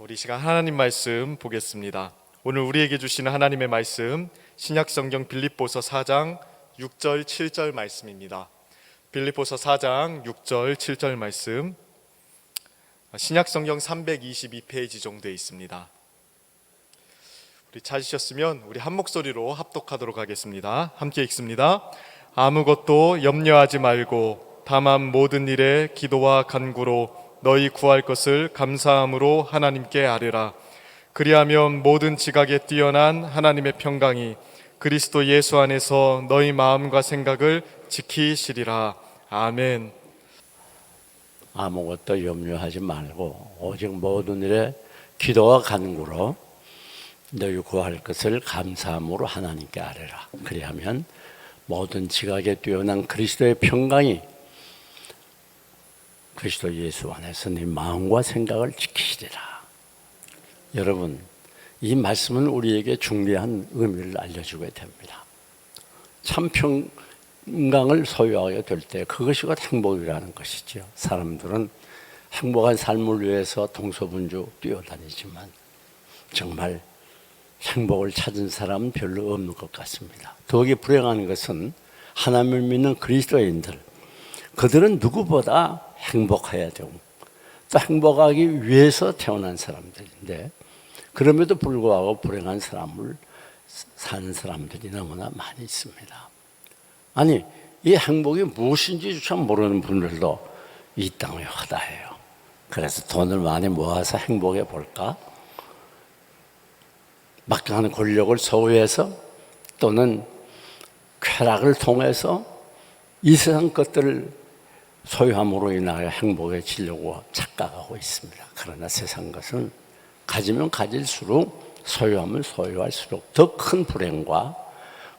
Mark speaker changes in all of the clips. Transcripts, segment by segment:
Speaker 1: 우리 시간 하나님 말씀 보겠습니다. 오늘 우리에게 주시는 하나님의 말씀 신약성경 빌립보서 4장 6절 7절 말씀입니다. 빌립보서 4장 6절 7절 말씀, 신약성경 322페이지 정도에 있습니다. 우리 찾으셨으면 우리 한 목소리로 합독하도록 하겠습니다. 함께 읽습니다. 아무것도 염려하지 말고 다만 모든 일에 기도와 간구로 너희 구할 것을 감사함으로 하나님께 아뢰라. 그리하면 모든 지각에 뛰어난 하나님의 평강이 그리스도 예수 안에서 너희 마음과 생각을 지키시리라. 아멘.
Speaker 2: 아무것도 염려하지 말고 오직 모든 일에 기도와 간구로 너희 구할 것을 감사함으로 하나님께 아뢰라. 그리하면 모든 지각에 뛰어난 그리스도의 평강이 그리스도 예수 안에서 네 마음과 생각을 지키시리라. 여러분, 이 말씀은 우리에게 중대한 의미를 알려주게 됩니다. 참 평강을 소유하게 될 때 그것이 곧 행복이라는 것이죠. 사람들은 행복한 삶을 위해서 동서분주 뛰어다니지만 정말 행복을 찾은 사람은 별로 없는 것 같습니다. 더욱이 불행한 것은 하나님을 믿는 그리스도인들, 그들은 누구보다 행복해야 되고 또 행복하기 위해서 태어난 사람들인데 그럼에도 불구하고 불행한 삶을 사는 사람들이 너무나 많이 있습니다. 아니, 이 행복이 무엇인지조차 모르는 분들도 이 땅에 허다해요. 그래서 돈을 많이 모아서 행복해 볼까? 막강한 권력을 소유해서 또는 쾌락을 통해서 이 세상 것들을 소유함으로 인하여 행복해지려고 착각하고 있습니다. 그러나 세상 것은 가지면 가질수록, 소유하면 소유할수록 더 큰 불행과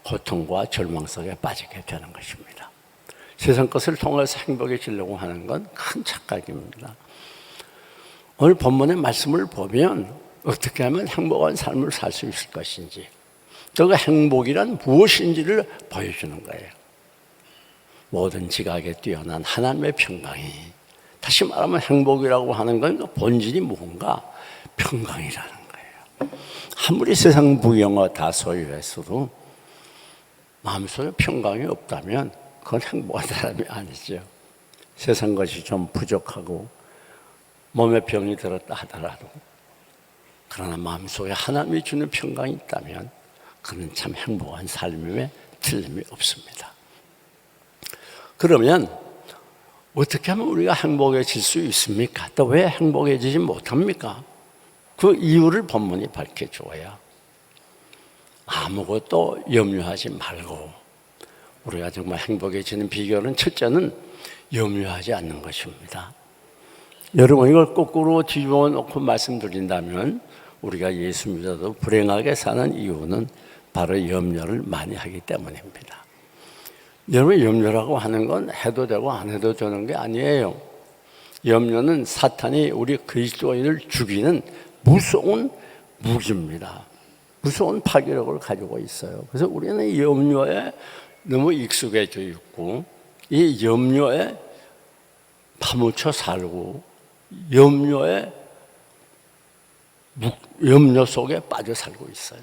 Speaker 2: 고통과 절망 속에 빠지게 되는 것입니다. 세상 것을 통해서 행복해지려고 하는 건 큰 착각입니다. 오늘 본문의 말씀을 보면 어떻게 하면 행복한 삶을 살 수 있을 것인지, 또 그 행복이란 무엇인지를 보여주는 거예요. 모든 지각에 뛰어난 하나님의 평강이, 다시 말하면 행복이라고 하는 건 그 본질이 뭔가 평강이라는 거예요. 아무리 세상 부영어 다 소유했어도 마음속에 평강이 없다면 그건 행복한 사람이 아니죠. 세상 것이 좀 부족하고 몸에 병이 들었다 하더라도 그러나 마음속에 하나님이 주는 평강이 있다면 그는 참 행복한 삶임에 틀림이 없습니다. 그러면 어떻게 하면 우리가 행복해질 수 있습니까? 또 왜 행복해지지 못합니까? 그 이유를 본문이 밝혀줘야 아무것도 염려하지 말고 우리가 정말 행복해지는 비결은 첫째는 염려하지 않는 것입니다. 여러분, 이걸 거꾸로 뒤집어 놓고 말씀드린다면 우리가 예수 믿어도 불행하게 사는 이유는 바로 염려를 많이 하기 때문입니다. 여러분, 염려라고 하는 건 해도 되고 안 해도 되는 게 아니에요. 염려는 사탄이 우리 그리스도인을 죽이는 무서운 무기입니다. 무서운 파괴력을 가지고 있어요. 그래서 우리는 이 염려에 너무 익숙해져 있고 이 염려에 파묻혀 살고 염려 속에 빠져 살고 있어요.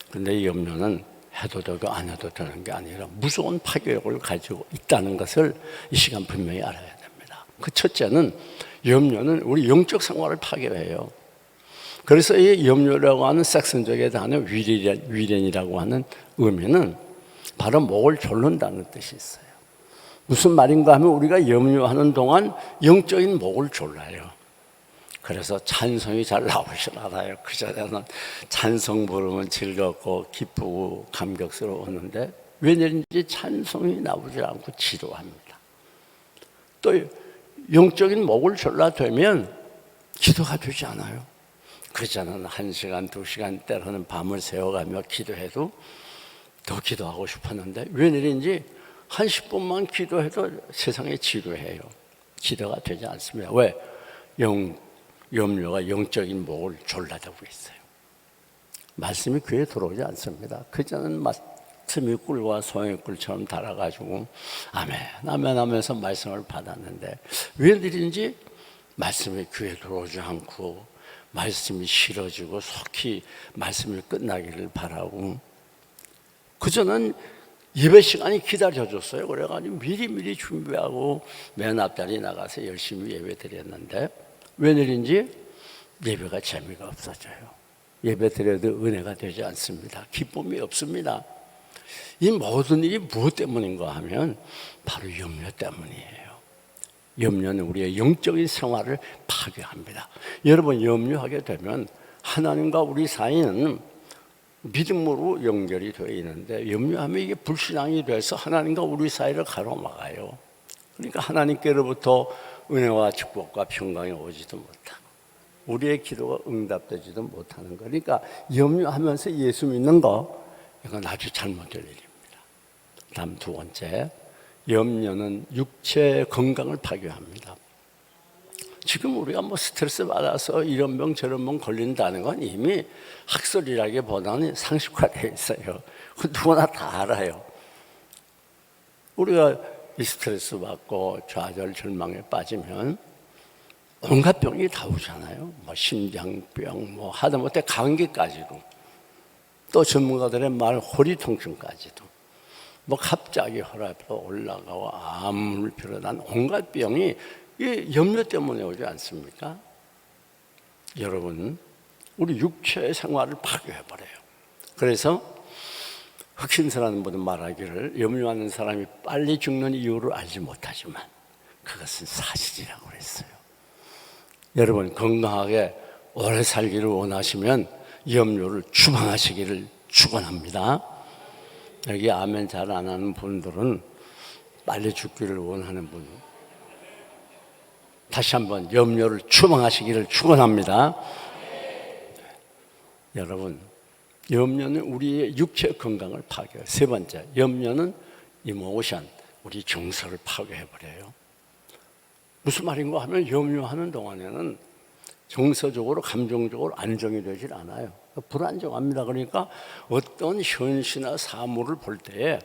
Speaker 2: 그런데 이 염려는 해도 되고 안 해도 되는 게 아니라 무서운 파괴력을 가지고 있다는 것을 이 시간 분명히 알아야 됩니다. 그 첫째는 염려는 우리 영적 생활을 파괴해요. 그래서 이 염려라고 하는 색선적의 단어 위련이라고 하는 의미는 바로 목을 졸른다는 뜻이 있어요. 무슨 말인가 하면 우리가 염려하는 동안 영적인 목을 졸라요. 그래서 찬송이 잘 나오지 않아요. 그 전에는 찬송 부르면 즐겁고 기쁘고 감격스러웠는데 웬일인지 찬송이 나오지 않고 지루합니다. 또 영적인 목을 졸라되면 기도가 되지 않아요. 그 전에는 1시간, 2시간 때로는 밤을 새워가며 기도해도 더 기도하고 싶었는데 웬일인지 한 10분만 기도해도 세상에 지루해요. 기도가 되지 않습니다. 왜? 염려가 영적인 목을 졸라대고 있어요. 말씀이 귀에 들어오지 않습니다. 그전에는 말씀이 꿀과 소의 꿀처럼 달아가지고 아멘 아멘 하면서 말씀을 받았는데 웬일인지 말씀이 귀에 들어오지 않고 말씀이 실어지고 속히 말씀이 끝나기를 바라고, 그저는 예배 시간이 기다려줬어요. 그래가지고 미리미리 준비하고 맨 앞자리 나가서 열심히 예배 드렸는데, 웬일인지 예배가 재미가 없어져요. 예배 드려도 은혜가 되지 않습니다. 기쁨이 없습니다. 이 모든 일이 무엇 때문인가 하면 바로 염려 때문이에요. 염려는 우리의 영적인 생활을 파괴합니다. 여러분, 염려하게 되면 하나님과 우리 사이는 믿음으로 연결이 되어 있는데, 염려하면 이게 불신앙이 돼서 하나님과 우리 사이를 가로막아요. 그러니까 하나님께로부터 은혜와 축복과 평강이 오지도 못하고 우리의 기도가 응답되지도 못하는 거. 그러니까 염려하면서 예수 믿는 거, 이건 아주 잘못된 일입니다. 다음 두 번째, 염려는 육체 건강을 파괴합니다. 지금 우리가 스트레스 받아서 이런 병 저런 병 걸린다는 건 이미 학설이라기보다는 상식화되어 있어요. 누구나 다 알아요. 우리가 이 스트레스 받고 좌절 절망에 빠지면 온갖 병이 다 오잖아요. 심장병, 하다못해 감기까지도, 또 전문가들의 말 허리통증까지도, 갑자기 혈압이 올라가고 암을 비롯한 온갖 병이 이 염려 때문에 오지 않습니까? 여러분, 우리 육체의 생활을 파괴해버려요. 그래서 흑신사라는 분은 말하기를, 염려하는 사람이 빨리 죽는 이유를 알지 못하지만 그것은 사실이라고 그랬어요. 여러분, 건강하게 오래 살기를 원하시면 염려를 추방하시기를 축원합니다. 여기 아멘 잘 안 하는 분들은 빨리 죽기를 원하는 분, 다시 한번 염려를 추방하시기를 축원합니다. 여러분, 염려는 우리의 육체 건강을 파괴해요. 세 번째, 염려는 이모션, 우리 정서를 파괴해버려요. 무슨 말인가 하면, 염려하는 동안에는 정서적으로 감정적으로 안정이 되질 않아요. 불안정합니다. 그러니까 어떤 현시나 사물을 볼 때에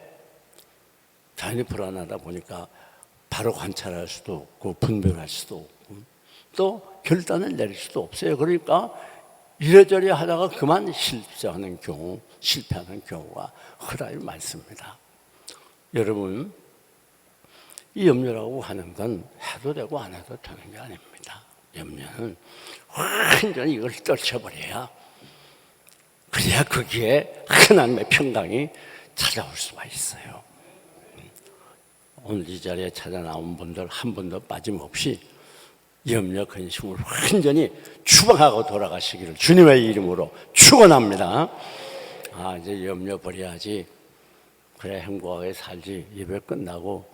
Speaker 2: 당연히 불안하다 보니까 바로 관찰할 수도 없고 분별할 수도 없고 또 결단을 내릴 수도 없어요. 그러니까 이래저래 하다가 그만 실패하는 경우가 흔하게 많습니다. 여러분, 이 염려라고 하는 건 해도 되고 안 해도 되는 게 아닙니다. 염려는 완전히 이걸 떨쳐버려야, 그래야 거기에 하나님의 평강이 찾아올 수가 있어요. 오늘 이 자리에 찾아 나온 분들 한 분도 빠짐없이 염려 근심을 완전히 추방하고 돌아가시기를 주님의 이름으로 축원합니다. 이제 염려 버려야지, 그래 행복하게 살지. 예배 끝나고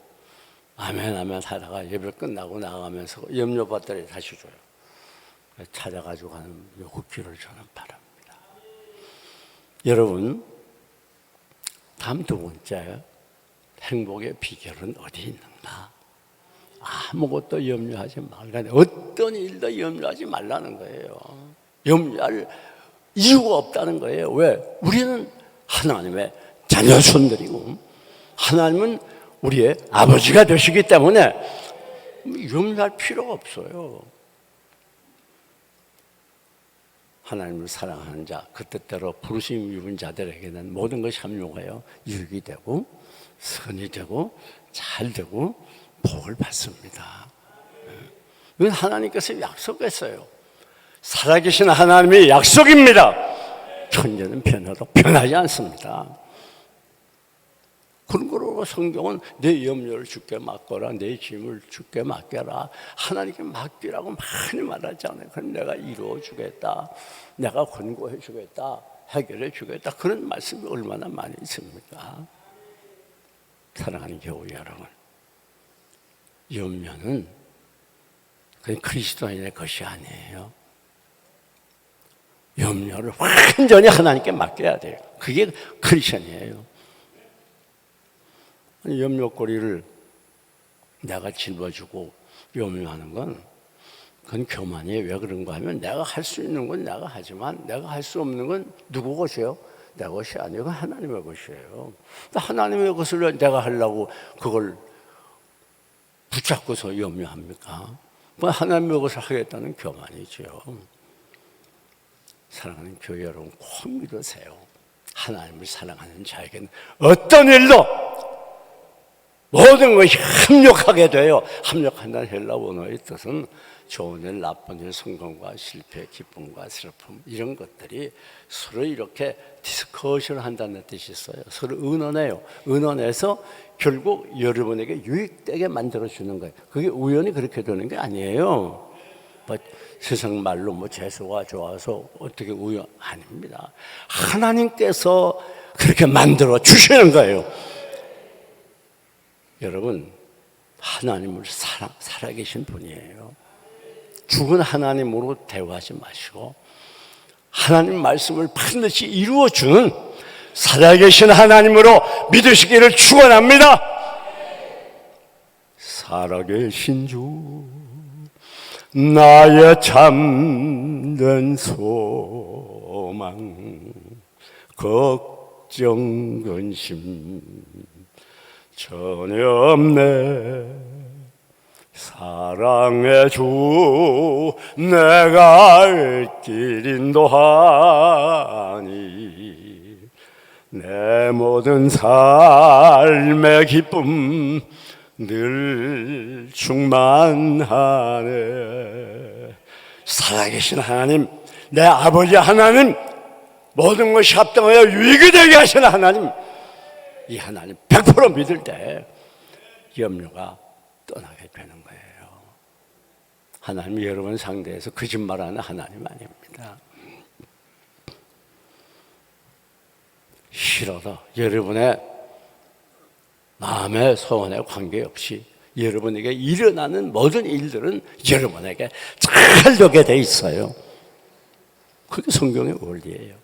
Speaker 2: 아멘 아멘 하다가 예배 끝나고 나가면서 염려 받더니 다시 줘요. 찾아가지고 가는 요구기를 저는 바랍니다. 여러분, 다음 두 번째, 행복의 비결은 어디 있는가? 아무것도 염려하지 말라는, 어떤 일도 염려하지 말라는 거예요. 염려할 이유가 없다는 거예요. 왜? 우리는 하나님의 자녀손들이고 하나님은 우리의 아버지가 되시기 때문에 염려할 필요가 없어요. 하나님을 사랑하는 자, 그 뜻대로 부르심 입은 자들에게는 모든 것이 합력하여 유익이 되고 선이 되고 잘 되고 복을 받습니다. 이건 하나님께서 약속했어요. 살아계신 하나님의 약속입니다. 천재는 변해도 변하지 않습니다. 그런 거로 성경은 내 염려를 주께 맡거라, 내 짐을 주께 맡겨라, 하나님께 맡기라고 많이 말하지 않아요. 그럼 내가 이루어 주겠다, 내가 권고해 주겠다, 해결해 주겠다, 그런 말씀이 얼마나 많이 있습니까? 사랑하는 교우 여러분, 염려는 그냥 그리스도인의 것이 아니에요. 염려를 완전히 하나님께 맡겨야 돼요. 그게 크리스천이에요. 염려거리를 내가 짊어지고 염려하는 건 그건 교만이에요. 왜 그런가 하면 내가 할 수 있는 건 내가 하지만 내가 할 수 없는 건 누구 것이에요? 내 것이 아니고 하나님의 것이에요. 하나님의 것을 내가 하려고 그걸 붙잡고서 염려합니까? 하나님의 것을 하겠다는 교만이죠. 사랑하는 교회 여러분, 꼭 믿으세요. 하나님을 사랑하는 자에게는 어떤 일도 모든 것이 합력하게 돼요. 합력한다는 헬라 원어의 뜻은 좋은 일, 나쁜 일, 성공과 실패, 기쁨과 슬픔, 이런 것들이 서로 이렇게 디스커션을 한다는 뜻이 있어요. 서로 의논해요. 의논해서 결국 여러분에게 유익되게 만들어주는 거예요. 그게 우연히 그렇게 되는 게 아니에요. 뭐 세상 말로 뭐 재수가 좋아서 어떻게 우연, 아닙니다. 하나님께서 그렇게 만들어 주시는 거예요. 여러분, 하나님을 살아계신 분이에요. 죽은 하나님으로 대화하지 마시고 하나님 말씀을 반드시 이루어주는 살아계신 하나님으로 믿으시기를 축원합니다. 살아계신 주 나의 참된 소망, 걱정 근심 전혀 없네. 사랑의 주 내가 알 길 인도하니 내 모든 삶의 기쁨 늘 충만하네. 살아계신 하나님, 내 아버지 하나님, 모든 것이 합당하여 유익이 되게 하시는 하나님, 이 하나님 100% 믿을 때 염려가 떠나게 되는 거예요. 하나님이 여러분 상대해서 거짓말하는 하나님 아닙니다. 싫어도 여러분의 마음의 소원에 관계없이 여러분에게 일어나는 모든 일들은 여러분에게 잘 되게 돼 있어요. 그게 성경의 원리예요.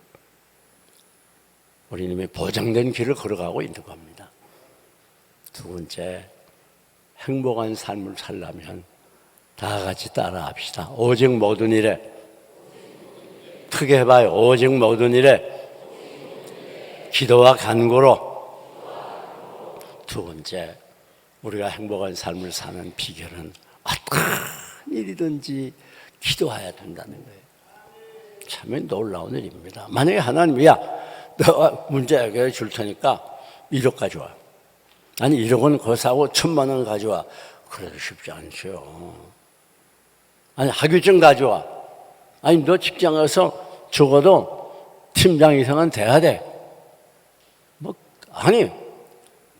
Speaker 2: 우리는 이미 보장된 길을 걸어가고 있는 겁니다. 두 번째, 행복한 삶을 살려면 다 같이 따라합시다. 오직 모든 일에, 크게 해봐요. 오직 모든 일에 기도와 간구로. 두 번째, 우리가 행복한 삶을 사는 비결은 어떤 일이든지 기도해야 된다는 거예요. 참 놀라운 일입니다. 만약에 하나님이 너 문제 해결해 줄 테니까 1억 가져와. 아니 1억은 그거 사고 1,000만 원 가져와. 그래도 쉽지 않죠. 아니 학위증 가져와. 아니 너 직장에서 적어도 팀장 이상은 돼야 돼. 뭐 아니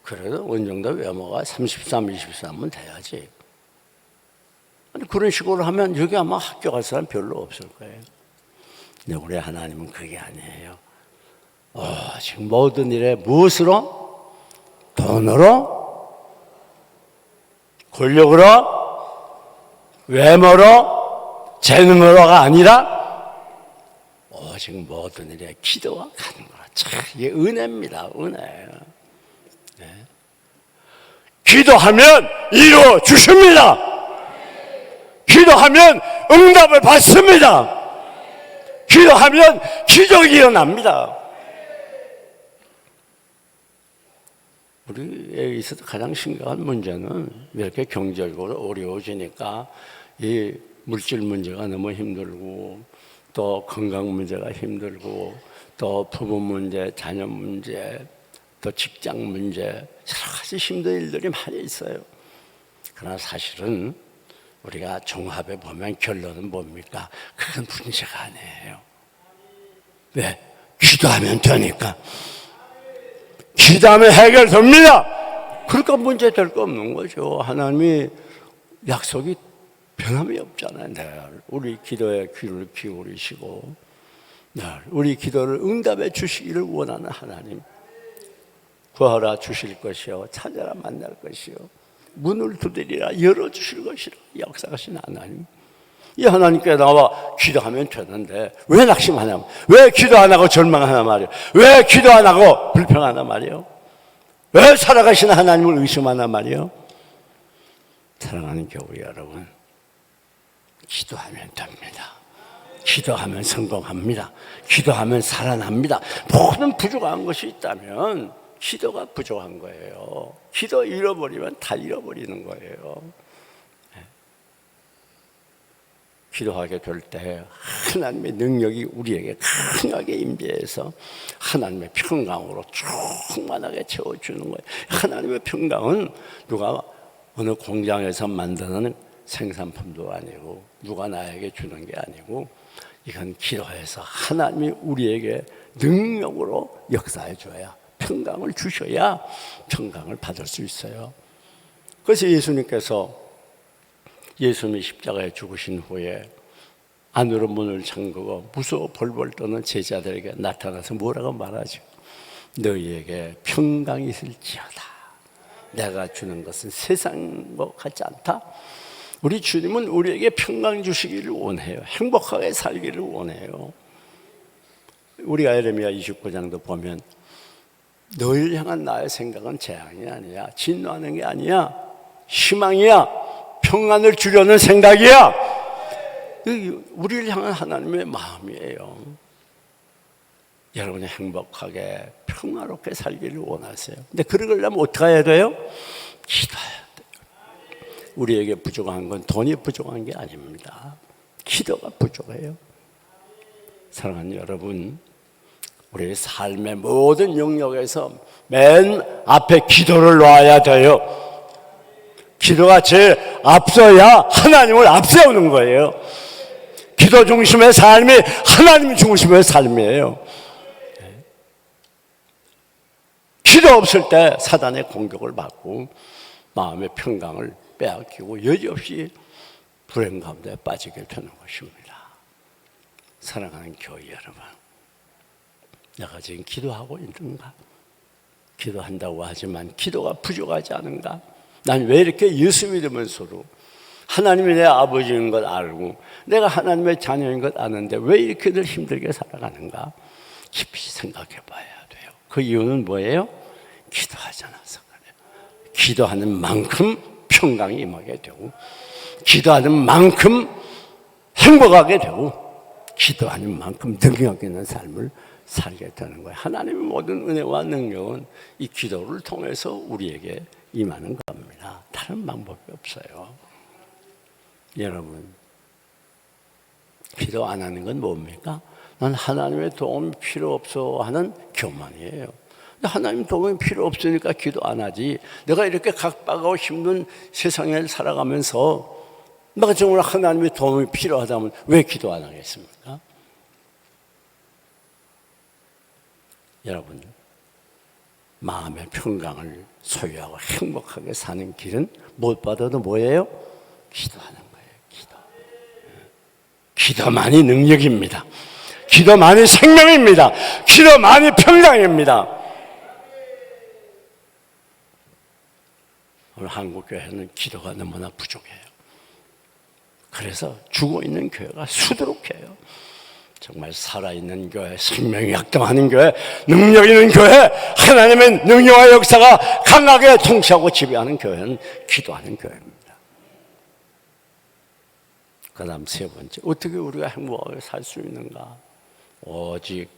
Speaker 2: 그래도 어느 정도 외모가 33, 23은 돼야지. 아니 그런 식으로 하면 여기 아마 학교 갈 사람 별로 없을 거예요. 근데 우리 하나님은 그게 아니에요. 지금 모든 일에 무엇으로? 돈으로? 권력으로? 외모로? 재능으로가 아니라 오직 모든 일에 기도와 간구로. 참 이게 은혜입니다. 은혜. 네. 기도하면 이루어 주십니다. 기도하면 응답을 받습니다. 기도하면 기적이 일어납니다. 우리에 있어서 가장 심각한 문제는 이렇게 경제적으로 어려워지니까 이 물질 문제가 너무 힘들고 또 건강 문제가 힘들고 또 부부 문제, 자녀 문제, 또 직장 문제 여러 가지 힘든 일들이 많이 있어요. 그러나 사실은 우리가 종합해 보면 결론은 뭡니까? 그건 문제가 아니에요. 왜? 기도하면 되니까. 기도하면 해결됩니다. 그러니까 문제 될 거 없는 거죠. 하나님이 약속이 변함이 없잖아요. 늘 우리 기도에 귀를 기울이시고 늘 우리 기도를 응답해 주시기를 원하는 하나님. 구하라 주실 것이요 찾아라 만날 것이요 문을 두드리라 열어주실 것이라 역사하신 하나님. 이 하나님께 나와 기도하면 되는데 왜 낙심하냐? 왜 기도 안 하고 절망하나 말이에요? 왜 기도 안 하고 불평하나 말이에요? 왜 살아가시는 하나님을 의심하나 말이에요? 사랑하는 교회 여러분, 기도하면 됩니다. 기도하면 성공합니다. 기도하면 살아납니다. 모든 부족한 것이 있다면 기도가 부족한 거예요. 기도 잃어버리면 다 잃어버리는 거예요. 기도하게 될 때 하나님의 능력이 우리에게 강하게 임재해서 하나님의 평강으로 충만하게 채워주는 거예요. 하나님의 평강은 누가 어느 공장에서 만드는 생산품도 아니고 누가 나에게 주는 게 아니고 이건 기도해서 하나님이 우리에게 능력으로 역사해 줘야 평강을 주셔야 평강을 받을 수 있어요. 그래서 예수님이 십자가에 죽으신 후에 안으로 문을 잠그고 무서워 벌벌 떠는 제자들에게 나타나서 뭐라고 말하죠? 너희에게 평강이 있을지어다. 내가 주는 것은 세상 것 같지 않다. 우리 주님은 우리에게 평강 주시기를 원해요. 행복하게 살기를 원해요. 우리가 예레미야 29장도 보면 너희를 향한 나의 생각은 재앙이 아니야, 진노하는 게 아니야, 희망이야, 평안을 주려는 생각이야. 우리를 향한 하나님의 마음이에요. 여러분이 행복하게 평화롭게 살기를 원하세요. 근데 그러려면 어떻게 해야 돼요? 기도해야 돼요. 우리에게 부족한 건 돈이 부족한 게 아닙니다. 기도가 부족해요. 사랑하는 여러분, 우리의 삶의 모든 영역에서 맨 앞에 기도를 놔야 돼요. 기도가 제일 앞서야 하나님을 앞세우는 거예요. 기도 중심의 삶이 하나님 중심의 삶이에요. 기도 없을 때 사단의 공격을 받고 마음의 평강을 빼앗기고 여지없이 불행 가운데 빠지게 되는 것입니다. 사랑하는 교회 여러분, 내가 지금 기도하고 있는가? 기도한다고 하지만 기도가 부족하지 않은가? 난 왜 이렇게 예수 믿으면서도 하나님이 내 아버지인 걸 알고 내가 하나님의 자녀인 걸 아는데 왜 이렇게 늘 힘들게 살아가는가? 깊이 생각해 봐야 돼요. 그 이유는 뭐예요? 기도하지 않아서 그래요. 기도하는 만큼 평강이 임하게 되고, 기도하는 만큼 행복하게 되고, 기도하는 만큼 능력 있는 삶을 살게 되는 거예요. 하나님의 모든 은혜와 능력은 이 기도를 통해서 우리에게 임하는 겁니다. 다른 방법이 없어요. 여러분, 기도 안 하는 건 뭡니까? 난 하나님의 도움이 필요 없어 하는 교만이에요. 하나님 도움이 필요 없으니까 기도 안 하지. 내가 이렇게 각박하고 힘든 세상에 살아가면서 내가 정말 하나님의 도움이 필요하다면 왜 기도 안 하겠습니까? 여러분, 마음의 평강을 소유하고 행복하게 사는 길은 무엇보다도 뭐예요? 기도하는 거예요. 기도만이 능력입니다. 기도만이 생명입니다. 기도만이 평강입니다. 오늘 한국교회는 기도가 너무나 부족해요. 그래서 죽어있는 교회가 수두룩해요. 정말 살아있는 교회, 생명이 약동하는 교회, 능력 있는 교회, 하나님의 능력과 역사가 강하게 통치하고 지배하는 교회는 기도하는 교회입니다. 그 다음 세 번째, 어떻게 우리가 행복하게 살 수 있는가? 오직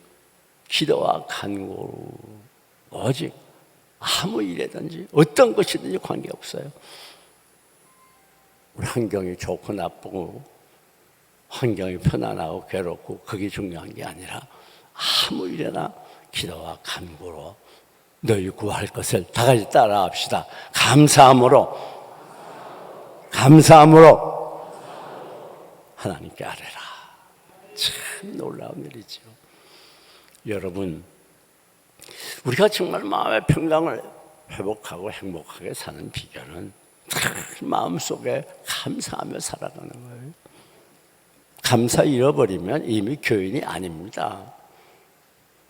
Speaker 2: 기도와 간구로, 오직 아무 일이든지 어떤 것이든지 관계없어요. 우리 환경이 좋고 나쁘고 환경이 편안하고 괴롭고 그게 중요한 게 아니라 아무 일이나 기도와 간구로 너희 구할 것을 다 같이 따라합시다. 감사함으로 하나님께 아뢰라. 참 놀라운 일이죠. 여러분, 우리가 정말 마음의 평강을 회복하고 행복하게 사는 비결은 마음속에 감사하며 살아가는 거예요. 감사 잃어버리면 이미 교인이 아닙니다.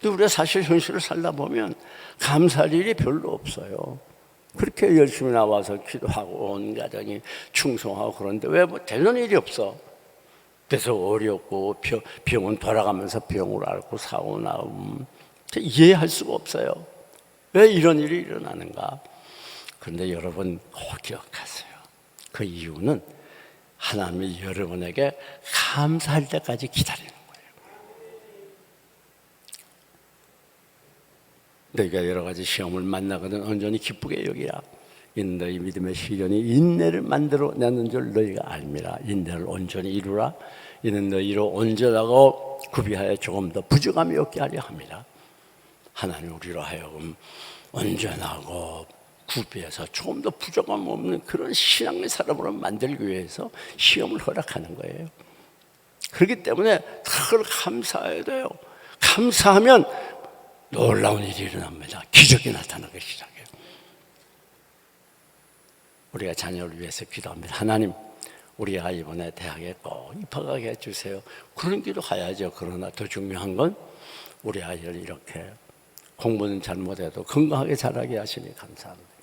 Speaker 2: 근데 우리가 사실 현실을 살다 보면 감사할 일이 별로 없어요. 그렇게 열심히 나와서 기도하고 온 가정이 충성하고 그런데 왜 뭐 되는 일이 없어? 그래서 어렵고 병은 돌아가면서 병을 앓고 사고 나면 이해할 수가 없어요. 왜 이런 일이 일어나는가? 그런데 여러분 꼭 기억하세요. 그 이유는 하나님이 여러분에게 감사할 때까지 기다리는 거예요. 너희가 여러 가지 시험을 만나거든 온전히 기쁘게 여기라. 이는 너희 믿음의 시련이 인내를 만들어 내는 줄 너희가 알미라. 인내를 온전히 이루라. 이는 너희로 온전하고 구비하여 조금 더 부족함이 없게 하려 함이라. 하나님 우리로 하여금 온전하고 구비해서 조금 더 부족함 없는 그런 신앙의 사람으로 만들기 위해서 시험을 허락하는 거예요. 그렇기 때문에 그걸 감사해야 돼요. 감사하면 놀라운 일이 일어납니다. 기적이 나타나기 시작해요. 우리가 자녀를 위해서 기도합니다. 하나님, 우리 아이 이번에 대학에 꼭 입학하게 해주세요. 그런 기도해야죠. 그러나 더 중요한 건 우리 아이를 이렇게 공부는 잘못해도 건강하게 자라게 하시니 감사합니다.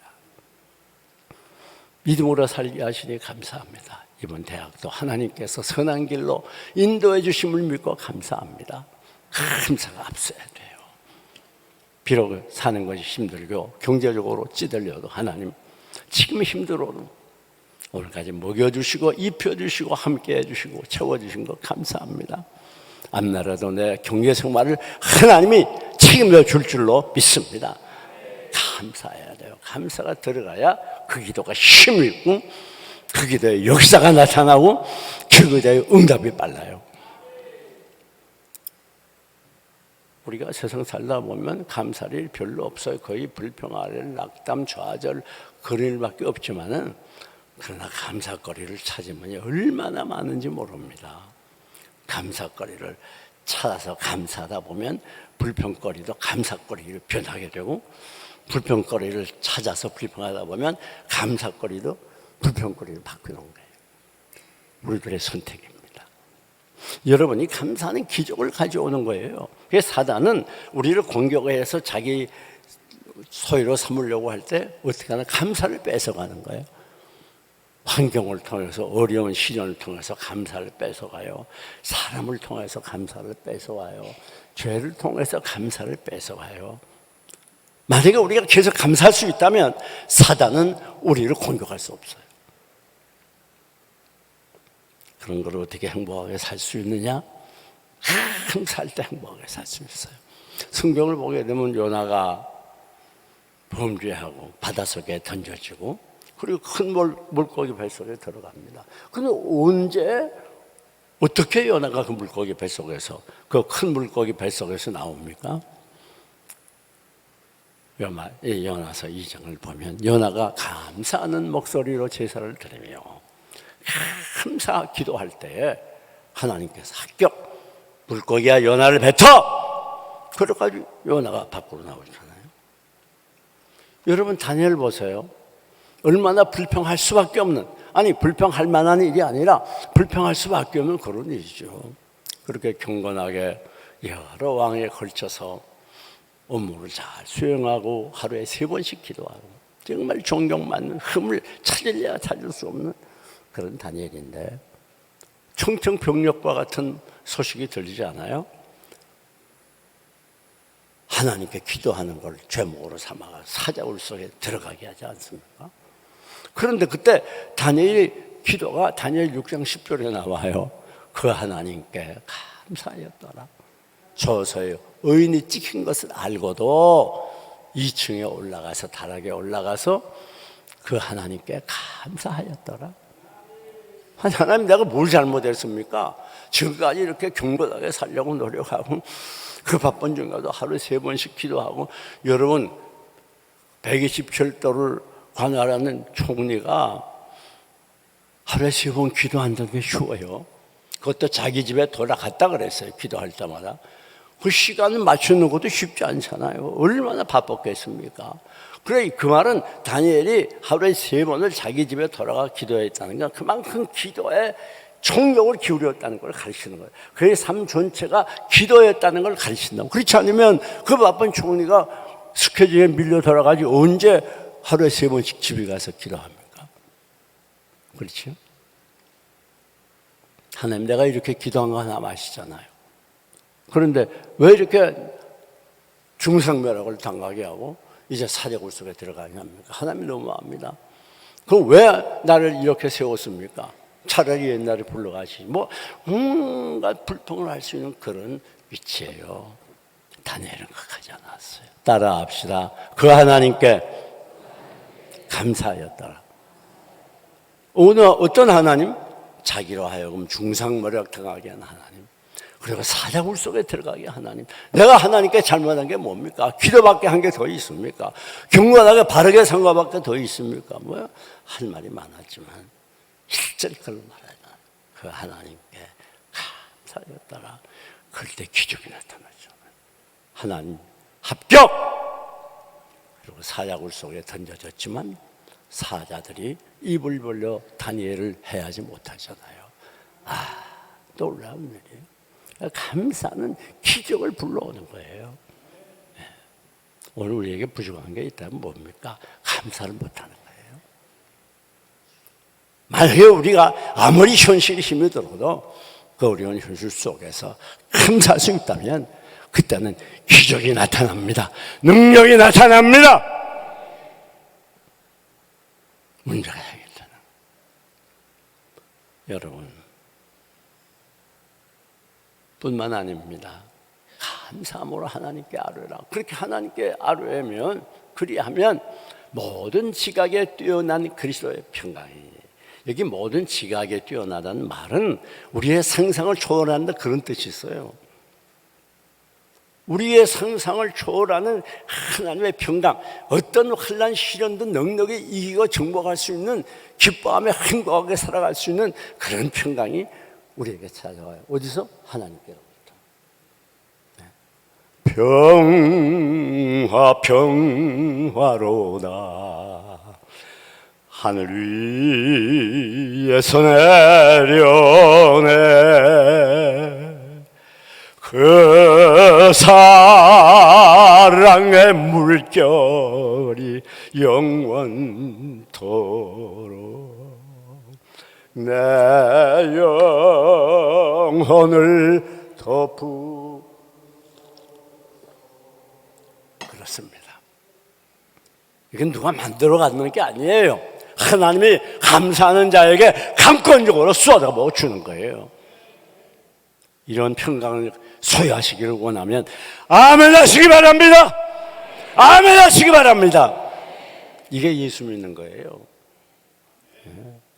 Speaker 2: 믿음으로 살게 하시니 감사합니다. 이번 대학도 하나님께서 선한 길로 인도해 주심을 믿고 감사합니다. 감사가 앞서야 돼요. 비록 사는 것이 힘들고 경제적으로 찌들려도 하나님 지금 힘들어도 오늘까지 먹여주시고 입혀주시고 함께해 주시고 채워주신 것 감사합니다. 앞날에도 내 경제생활을 하나님이 책임져 줄 줄로 믿습니다. 감사해야 돼요. 감사가 들어가야 그 기도가 힘을 있고 그 기도에 역사가 나타나고 그 기도에 응답이 빨라요. 우리가 세상 살다 보면 감사할 일 별로 없어요. 거의 불평할, 낙담, 좌절 그런 일밖에 없지만은 그러나 감사거리를 찾으면 얼마나 많은지 모릅니다. 감사거리를 찾아서 감사하다 보면 불평거리도 감사거리로 변하게 되고 불평거리를 찾아서 불평하다 보면 감사거리도 불평거리로 바뀌는 거예요. 우리들의 선택입니다. 여러분이 감사하는 기적을 가져오는 거예요. 그래서 사단은 우리를 공격해서 자기 소유로 삼으려고 할 때 어떻게 하나 감사를 뺏어가는 거예요. 환경을 통해서 어려운 시련을 통해서 감사를 뺏어가요. 사람을 통해서 감사를 뺏어와요. 죄를 통해서 감사를 뺏어와요. 만약에 우리가 계속 감사할 수 있다면 사단은 우리를 공격할 수 없어요. 그런 걸 어떻게 행복하게 살 수 있느냐? 감사할 때 행복하게 살 수 있어요. 성경을 보게 되면 요나가 범죄하고 바닷속에 던져지고 그리고 큰 물고기 뱃속에 들어갑니다. 그런데 언제 어떻게 요나가 그 물고기 뱃속에서 그 큰 물고기 뱃속에서 나옵니까? 요나서 2장을 보면 요나가 감사하는 목소리로 제사를 드리며 감사 기도할 때에 하나님께서 합격 물고기야 요나를 뱉어! 그래가지고 요나가 밖으로 나오잖아요. 여러분 다니엘 보세요. 얼마나 불평할 수밖에 없는 아니 불평할 만한 일이 아니라 불평할 수밖에 없는 그런 일이죠. 그렇게 경건하게 여러 왕에 걸쳐서 업무를 잘 수행하고 하루에 3번씩 기도하고 정말 존경받는 흠을 찾으려야 찾을 수 없는 그런 다니엘인데 청청병력과 같은 소식이 들리지 않아요? 하나님께 기도하는 걸 죄목으로 삼아가 사자굴 속에 들어가게 하지 않습니까? 그런데 그때 다니엘 기도가 다니엘 6장 10절에 나와요. 그 하나님께 감사하였더라. 저서에 의인이 찍힌 것을 알고도 2층에 올라가서 다락에 올라가서 그 하나님께 감사하였더라. 하나님 내가 뭘 잘못했습니까? 지금까지 이렇게 경건하게 살려고 노력하고 그 바쁜 중에도 하루에 3번씩 기도하고 여러분 127도를 관할하는 총리가 하루에 3번 기도한다는 게 쉬워요. 그것도 자기 집에 돌아갔다 그랬어요. 기도할 때마다. 그 시간을 맞추는 것도 쉽지 않잖아요. 얼마나 바빴겠습니까? 그래 그 말은 다니엘이 하루에 3번을 자기 집에 돌아가 기도했다는 건 그만큼 기도에 총력을 기울였다는 걸 가르치는 거예요. 그의 삶 전체가 기도였다는 걸 가르친다고. 그렇지 않으면 그 바쁜 총리가 스케줄에 밀려 돌아가지 언제 하루에 3번씩 집에 가서 기도합니까? 그렇죠? 하나님 내가 이렇게 기도한 거 하나 아시잖아요. 그런데 왜 이렇게 중상멸악을 당하게 하고 이제 사자굴 속에 들어가냐 합니까? 하나님 너무합니다. 그럼 왜 나를 이렇게 세웠습니까? 차라리 옛날에 불러가시 온갖 불평을 할 수 있는 그런 위치예요. 다니엘은 그렇게 하지 않았어요. 따라합시다. 그 하나님께 감사하였더라. 오늘 어떤 하나님? 자기로 하여금 중상모략 당하게 한 하나님, 그리고 사자굴 속에 들어가게 한 하나님. 내가 하나님께 잘못한 게 뭡니까? 기도밖에 한 게 더 있습니까? 경건하게 바르게 산 것밖에 더 있습니까? 뭐야? 할 말이 많았지만 실제로 그걸 말하자. 그 하나님께 감사하였더라. 그때 기적이 나타났죠. 하나님 합격! 그리고 사자굴 속에 던져졌지만 사자들이 입을 벌려 다니엘을 해하지 못하잖아요. 놀라운 일이에요. 감사는 기적을 불러오는 거예요. 오늘 우리에게 부족한 게 있다면 뭡니까? 감사를 못하는 거예요. 만약에 우리가 아무리 현실이 힘이 들어도 그 어려운 현실 속에서 감사할 수 있다면 그때는 기적이 나타납니다. 능력이 나타납니다. 문제가 생겼잖아. 여러분, 뿐만 아닙니다. 감사함으로 하나님께 아뢰라. 그렇게 하나님께 아뢰면, 그리하면 모든 지각에 뛰어난 그리스도의 평강이, 여기 모든 지각에 뛰어나다는 말은 우리의 상상을 초월한다, 그런 뜻이 있어요. 우리의 상상을 초월하는 하나님의 평강, 어떤 환난 시련도 넉넉히 이기고 정복할 수 있는, 기뻐하며 행복하게 살아갈 수 있는 그런 평강이 우리에게 찾아와요. 어디서? 하나님께로부터. 평화로다 하늘 위에서 내려오네. 그 사랑의 물결이 영원토록 내 영혼을 덮으. 그렇습니다. 이건 누가 만들어 갖는 게 아니에요. 하나님이 감사하는 자에게 감권적으로 쏟아부어 주는 거예요. 이런 평강을 소유하시기를 원하면 아멘 하시기 바랍니다. 아멘 하시기 바랍니다. 이게 예수 믿는 거예요.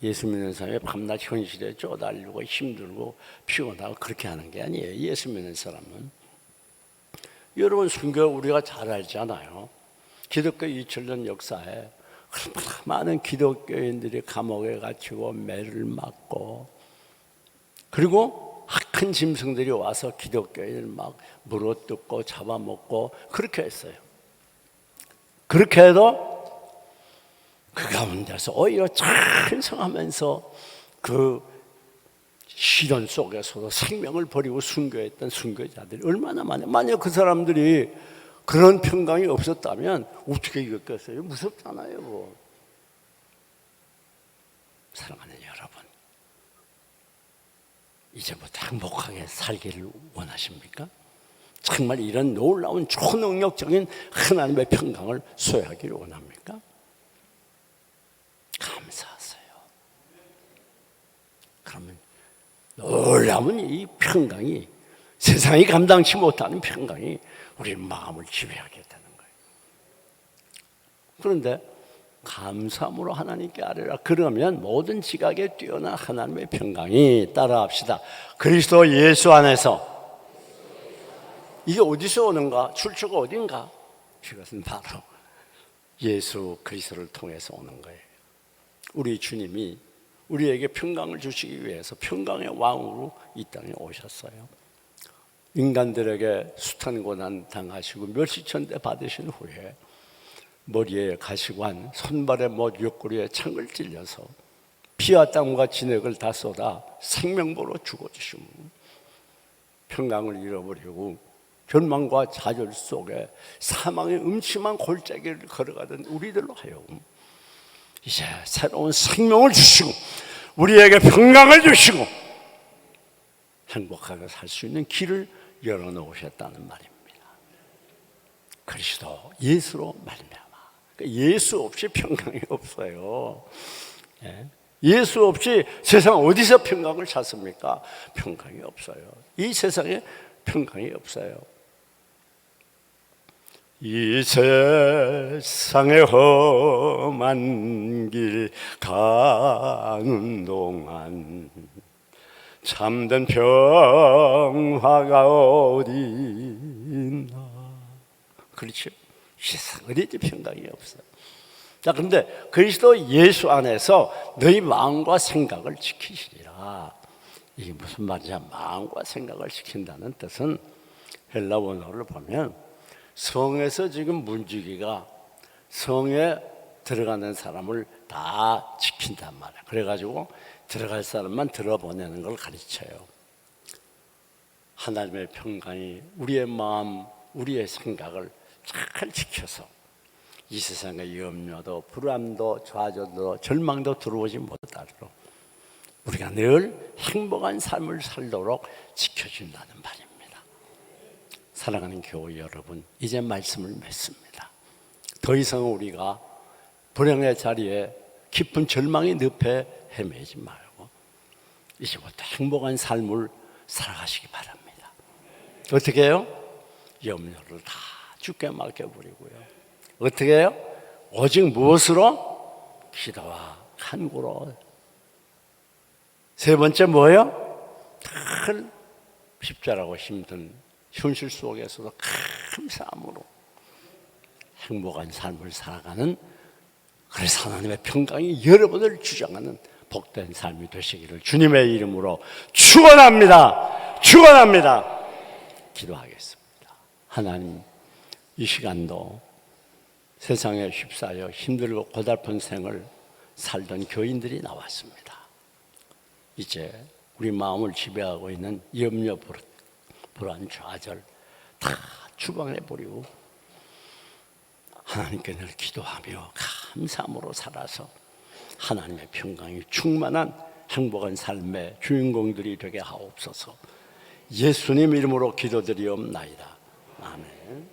Speaker 2: 예수 믿는 사람이 밤낮 현실에 쪼달리고 힘들고 피곤하고 그렇게 하는 게 아니에요. 예수 믿는 사람은. 여러분, 순교 우리가 잘 알잖아요. 기독교 2000년 역사에 많은 기독교인들이 감옥에 갇히고 매를 맞고, 그리고 큰 짐승들이 와서 기독교인을 막 물어뜯고 잡아먹고 그렇게 했어요. 그렇게 해도 그 가운데서 오히려 찬성하면서 그 시련 속에서도 생명을 버리고 순교했던 순교자들이 얼마나 많아요. 만약 그 사람들이 그런 평강이 없었다면 어떻게 이겼겠어요? 무섭잖아요. 사랑하는 여러분, 이제부터 행복하게 살기를 원하십니까? 정말 이런 놀라운 초능력적인 하나님의 평강을 소유하기를 원합니까? 감사하세요. 그러면 놀라운 이 평강이, 세상이 감당치 못하는 평강이 우리 마음을 지배하게 되는 거예요. 그런데 감사함으로 하나님께 아뢰라. 그러면 모든 지각에 뛰어난 하나님의 평강이, 따라합시다. 그리스도 예수 안에서. 이게 어디서 오는가? 출처가 어딘가? 이것은 바로 예수 그리스도를 통해서 오는 거예요. 우리 주님이 우리에게 평강을 주시기 위해서 평강의 왕으로 이 땅에 오셨어요. 인간들에게 숱한 고난 당하시고 멸시천대 받으신 후에 머리에 가시관, 손발에 못, 옆구리에 창을 찔려서 피와 땀과 진액을 다 쏟아 생명보로 죽어주시고 평강을 잃어버리고 절망과 좌절 속에 사망의 음침한 골짜기를 걸어가던 우리들로 하여금 이제 새로운 생명을 주시고 우리에게 평강을 주시고 행복하게 살 수 있는 길을 열어놓으셨다는 말입니다. 그리스도 예수로 말미암아. 예수 없이 평강이 없어요. 예수 없이 세상 어디서 평강을 찾습니까? 평강이 없어요. 이 세상에 평강이 없어요. 이 세상의 험한 길 가는 동안 참된 평화가 어디 있나. 그렇죠. 세상 어디지 평강이 없어. 자, 그런데 그리스도 예수 안에서 너희 마음과 생각을 지키시리라. 이게 무슨 말이냐? 마음과 생각을 지킨다는 뜻은 헬라 원어를 보면 성에서 지금 문지기가 성에 들어가는 사람을 다 지킨단 말이야. 그래가지고 들어갈 사람만 들어보내는 걸 가르쳐요. 하나님의 평강이 우리의 마음, 우리의 생각을 잘 지켜서 이 세상의 염려도 불안도 좌절도 절망도 들어오지 못하도록 우리가 늘 행복한 삶을 살도록 지켜준다는 말입니다. 사랑하는 교회 여러분, 이제 말씀을 맺습니다. 더 이상 우리가 불행의 자리에 깊은 절망의 늪에 헤매지 말고 이제부터 행복한 삶을 살아가시기 바랍니다. 어떻게 해요? 염려를 다 주께 맡겨버리고요. 어떻게 해요? 오직 무엇으로? 기도와 간구로. 세 번째 뭐예요? 큰 십자라고 힘든 현실 속에서도 감사함으로 행복한 삶을 살아가는, 그래서 하나님의 평강이 여러분을 주장하는 복된 삶이 되시기를 주님의 이름으로 축원합니다. 축원합니다. 기도하겠습니다. 하나님, 이 시간도 세상에 휩싸여 힘들고 고달픈 생을 살던 교인들이 나왔습니다. 이제 우리 마음을 지배하고 있는 염려, 불안, 좌절 다 추방해버리고 하나님께 늘 기도하며 감사함으로 살아서 하나님의 평강이 충만한 행복한 삶의 주인공들이 되게 하옵소서. 예수님 이름으로 기도드리옵나이다. 아멘.